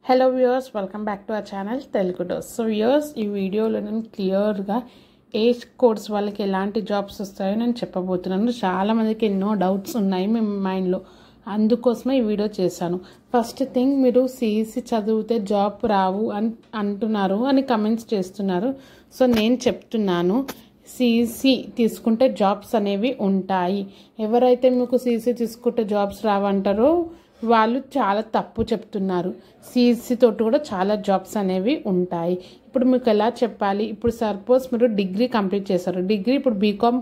Hello viewers, welcome back to our channel Telugu dose. So viewers, ఈ వీడియోలో నేను క్లియర్గా ఏ కోర్స్ వాళ్ళకి ఎలాంటి జాబ్స్ వస్తాయో నేను చెప్పబోతున్నాను. చాలామందికి ఎన్నో డౌట్స్ ఉన్నాయి మీ మైండ్లో, అందుకోసమే ఈ వీడియో చేశాను. ఫస్ట్ థింగ్, మీరు సిఈసి చదివితే జాబ్ రావు అంటున్నారు అని కమెంట్స్ చేస్తున్నారు. సో నేను చెప్తున్నాను, సిఈసి తీసుకుంటే జాబ్స్ అనేవి ఉంటాయి. ఎవరైతే మీకు సిఈసి తీసుకుంటే జాబ్స్ రావంటారో వాళ్ళు చాలా తప్పు చెప్తున్నారు. సిఈసి తోటి కూడా చాలా జాబ్స్ అనేవి ఉంటాయి. ఇప్పుడు మీకు ఎలా చెప్పాలి? ఇప్పుడు సపోజ్ మీరు డిగ్రీ కంప్లీట్ చేశారు. డిగ్రీ ఇప్పుడు బీకామ్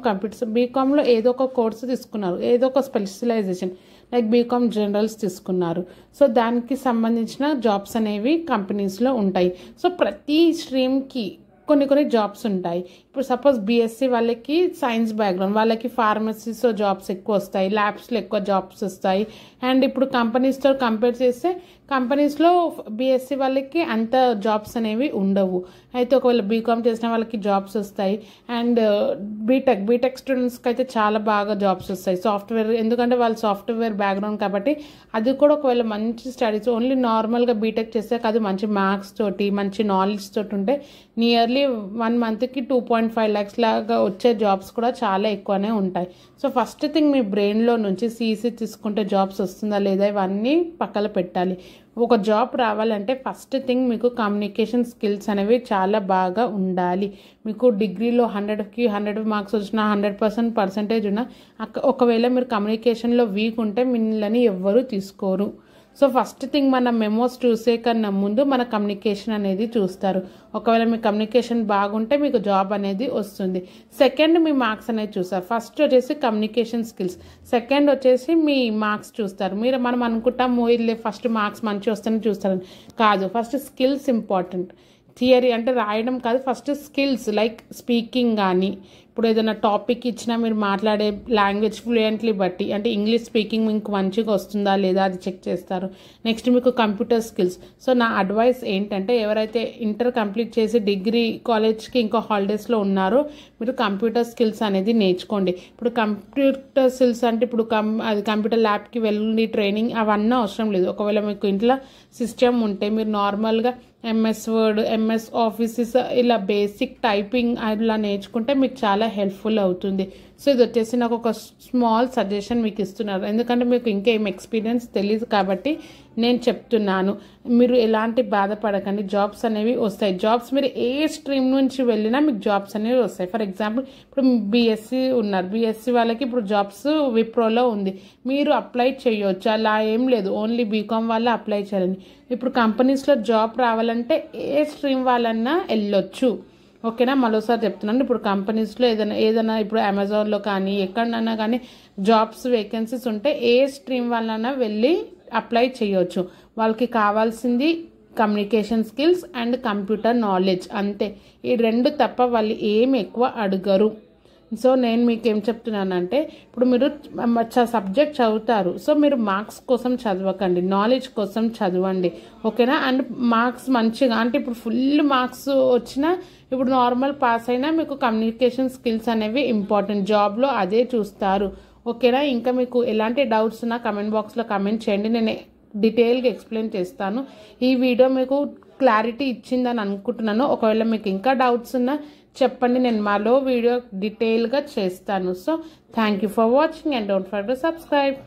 బీకామ్లో ఏదో ఒక కోర్సు తీసుకున్నారు, ఏదో ఒక స్పెషలైజేషన్ లైక్ బీకామ్ జనరల్స్ తీసుకున్నారు. సో దానికి సంబంధించిన జాబ్స్ అనేవి కంపెనీస్లో ఉంటాయి. సో ప్రతి స్ట్రీమ్కి కొన్ని జాబ్స్ ఉంటాయి. ఇప్పుడు సపోజ్ బీఎస్సీ వాళ్ళకి సైన్స్ బ్యాక్గ్రౌండ్, వాళ్ళకి ఫార్మసీస్లో జాబ్స్ ఎక్కువ వస్తాయి, ల్యాబ్స్లో ఎక్కువ జాబ్స్ వస్తాయి. అండ్ ఇప్పుడు కంపెనీస్తో కంపేర్ చేస్తే కంపెనీస్లో బీఎస్సీ వాళ్ళకి అంత జాబ్స్ అనేవి ఉండవు. అయితే ఒకవేళ బీకామ్ చేసిన వాళ్ళకి జాబ్స్ వస్తాయి. అండ్ బీటెక్ స్టూడెంట్స్కి అయితే చాలా బాగా జాబ్స్ వస్తాయి. సాఫ్ట్వేర్, ఎందుకంటే వాళ్ళు సాఫ్ట్వేర్ బ్యాక్గ్రౌండ్ కాబట్టి అది కూడా ఒకవేళ మంచి స్టడీస్, ఓన్లీ నార్మల్గా బీటెక్ చేస్తే కాదు, మంచి మార్క్స్ తోటి మంచి నాలెడ్జ్ తోటి ఉంటే నియర్లీ 1 మంత్కి 2.5 lakhs లాగా వచ్చే జాబ్స్ కూడా చాలా ఎక్కువనే ఉంటాయి. సో ఫస్ట్ థింగ్, మీ బ్రెయిన్లో నుంచి సిఈసి తీసుకుంటే జాబ్స్ వస్తుందా లేదా ఇవన్నీ పక్కన పెట్టాలి. ఒక జాబ్ రావాలంటే ఫస్ట్ థింగ్ మీకు కమ్యూనికేషన్ స్కిల్స్ అనేవి చాలా బాగా ఉండాలి. మీకు డిగ్రీలో 100కి 100 మార్క్స్ వచ్చినా 100% పర్సెంటేజ్ ఉన్నా ఒకవేళ మీరు కమ్యూనికేషన్లో వీక్ ఉంటే మిమ్మల్ని ఎవ్వరూ తీసుకోరు. సో ఫస్ట్ థింగ్, మన మెమోస్ చూసే కన్నా ముందు మన కమ్యూనికేషన్ అనేది చూస్తారు. ఒకవేళ మీ కమ్యూనికేషన్ బాగుంటే మీకు జాబ్ అనేది వస్తుంది. సెకండ్, మీ మార్క్స్ అనేది చూస్తారు. ఫస్ట్ వచ్చేసి కమ్యూనికేషన్ స్కిల్స్, సెకండ్ వచ్చేసి మీ మార్క్స్ చూస్తారు. మనం అనుకుంటాము ఇల్లే ఫస్ట్ మార్క్స్ మంచి వస్తేనే చూస్తారని కాదు. First skills important. థియరీ అంటే రాయడం కాదు, ఫస్ట్ స్కిల్స్ లైక్ స్పీకింగ్ కానీ, ఇప్పుడు ఏదైనా టాపిక్ ఇచ్చినా మీరు మాట్లాడే లాంగ్వేజ్ ఫ్లూయెంట్లీ బట్టి, అంటే ఇంగ్లీష్ స్పీకింగ్ మీకు మంచిగా వస్తుందా లేదా అది చెక్ చేస్తారు. నెక్స్ట్ మీకు కంప్యూటర్ స్కిల్స్. సో నా అడ్వైస్ ఏంటంటే, ఎవరైతే ఇంటర్ కంప్లీట్ చేసి డిగ్రీ కాలేజ్కి ఇంకా హాలిడేస్లో ఉన్నారో మీరు కంప్యూటర్ స్కిల్స్ అనేది నేర్చుకోండి. ఇప్పుడు కంప్యూటర్ స్కిల్స్ అంటే ఇప్పుడు అది కంప్యూటర్ ల్యాబ్కి వెళ్ళి ట్రైనింగ్ అవన్నీ అవసరం లేదు. ఒకవేళ మీకు ఇంట్లో సిస్టమ్ ఉంటే మీరు నార్మల్గా ఎంఎస్ వర్డ్, ఎంఎస్ ఆఫీసెస్ ఇలా బేసిక్ టైపింగ్ ఇలా నేర్చుకుంటే మీకు చాలా హెల్ప్ఫుల్ అవుతుంది. సో ఇది వచ్చేసి నాకు ఒక స్మాల్ సజెషన్ మీకు ఇస్తున్నారు, ఎందుకంటే మీకు ఇంకేం ఎక్స్పీరియన్స్ తెలియదు కాబట్టి నేను చెప్తున్నాను. మీరు ఎలాంటి బాధపడకండి, జాబ్స్ అనేవి వస్తాయి. జాబ్స్ మీరు ఏ స్ట్రీమ్ నుంచి వెళ్ళినా మీకు జాబ్స్ అనేవి వస్తాయి. ఫర్ ఎగ్జాంపుల్ ఇప్పుడు బీఎస్సీ ఉన్నారు, బీఎస్సీ వాళ్ళకి ఇప్పుడు జాబ్స్ విప్రోలో ఉంది, మీరు అప్లై చేయొచ్చు. అలా ఏం లేదు, ఓన్లీ బీకామ్ వాళ్ళే అప్లై చేయాలని. ఇప్పుడు కంపెనీస్లో జాబ్ రావాలంటే ఏ స్ట్రీమ్ వాళ్ళన్నా వెళ్ళొచ్చు. ఓకేనా? మరోసారి చెప్తున్నాను, ఇప్పుడు కంపెనీస్లో ఏదైనా ఇప్పుడు అమెజాన్లో కానీ ఎక్కడైనా కానీ జాబ్స్ వేకెన్సీస్ ఉంటే ఏ స్ట్రీమ్ వాళ్ళైనా వెళ్ళి అప్లై చేయొచ్చు. వాళ్ళకి కావాల్సింది communication skills and computer knowledge, అంతే. ఈ రెండు తప్ప వాళ్ళు ఏమి ఎక్కువ అడగరు. సో నేను మీకు ఏం చెప్తున్నానంటే, ఇప్పుడు మీరు సబ్జెక్ట్ చదువుతారు, సో మీరు మార్క్స్ కోసం చదవకండి, నాలెడ్జ్ కోసం చదవండి. ఓకేనా? అండ్ మార్క్స్ మంచిగా, అంటే ఇప్పుడు ఫుల్ మార్క్స్ వచ్చినా ఇప్పుడు నార్మల్ పాస్ అయినా మీకు కమ్యూనికేషన్ స్కిల్స్ అనేవి ఇంపార్టెంట్. జాబ్లో అదే చూస్తారు. ఓకేనా? ఇంకా మీకు ఎలాంటి డౌట్స్ ఉన్నా కమెంట్ బాక్స్లో కమెంట్ చేయండి, నేను డీటెయిల్గా ఎక్స్ప్లెయిన్ చేస్తాను. ఈ వీడియో మీకు క్లారిటీ ఇచ్చిందని అనుకుంటున్నాను. ఒకవేళ మీకు ఇంకా డౌట్స్ ఉన్నా చెప్పండి, నేను మరో వీడియో డీటెయిల్గా చేస్తాను. So thank you for watching and don't forget to subscribe.